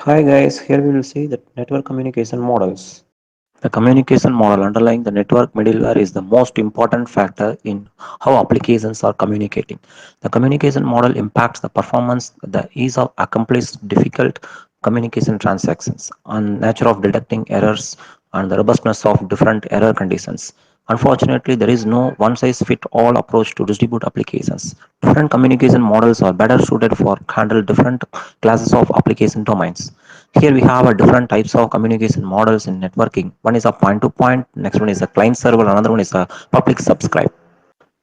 Hi guys, here we will see the network communication models. The communication model underlying the network middleware is the most important factor in how applications are communicating. The communication model impacts the performance, the ease of accomplish difficult communication transactions, and nature of detecting errors and the robustness of different error conditions. Unfortunately, there is no one size fit all approach to distribute applications. Different communication models are better suited for handle different classes of application domains. Here we have a different types of communication models in networking. One is a point to point, next one is a client server, another one is a public subscribe.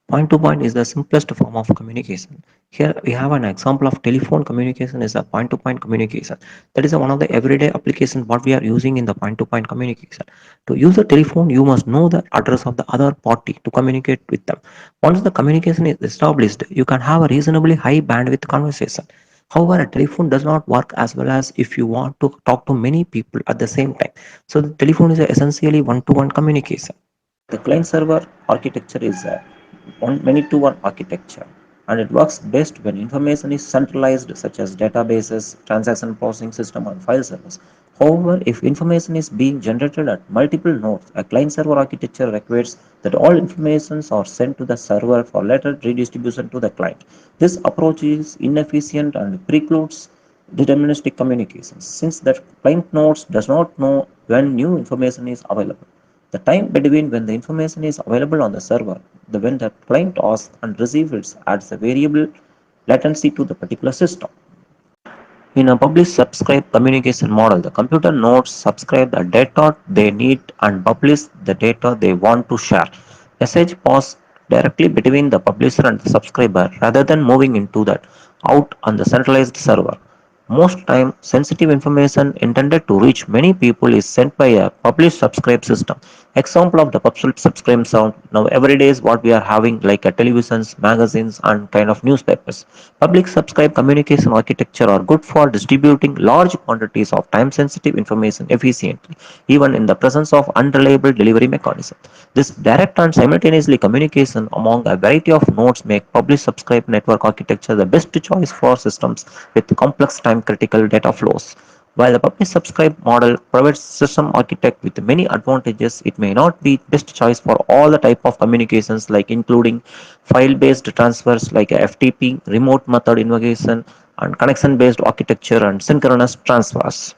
Point to point is the simplest form of communication. Here we have an example of telephone communication is a point to point communication. That is one of the everyday application what we are using in the point to point communication. To use a telephone, you must know the address of the other party to communicate with them. Once the communication is established, you can have a reasonably high bandwidth conversation. However, a telephone does not work as well as if you want to talk to many people at the same time. So the telephone is essentially one-to-one communication. The client server architecture is a many to one architecture, and it works best when information is centralized, such as databases, transaction processing system, and file servers. However, if information is being generated at multiple nodes, a client server architecture requires that all informations are sent to the server for later redistribution to the client. This approach is inefficient and precludes deterministic communications, since the client nodes does not know when new information is available. The time between when the information is available on the server, the when the client asks and receives it adds a variable latency to the particular system. In a publish subscribe communication model, the computer nodes subscribe the data they need and publish the data they want to share. Message pass directly between the publisher and the subscriber rather than moving into that out on the centralized server. Most time, sensitive information intended to reach many people is sent by a publish subscribe system. Example of the publish subscribe sound now every day is what we are having like a televisions, magazines, and kind of newspapers. Public subscribe communication architecture are good for distributing large quantities of time sensitive information efficiently, even in the presence of unreliable delivery mechanism. This direct and simultaneously communication among a variety of nodes make publish subscribe network architecture the best choice for systems with complex time critical data flows. While the publish subscribe model provides system architect with many advantages, it may not be best choice for all the type of communications like including file based transfers like FTP, remote method invocation, and connection based architecture and synchronous transfers.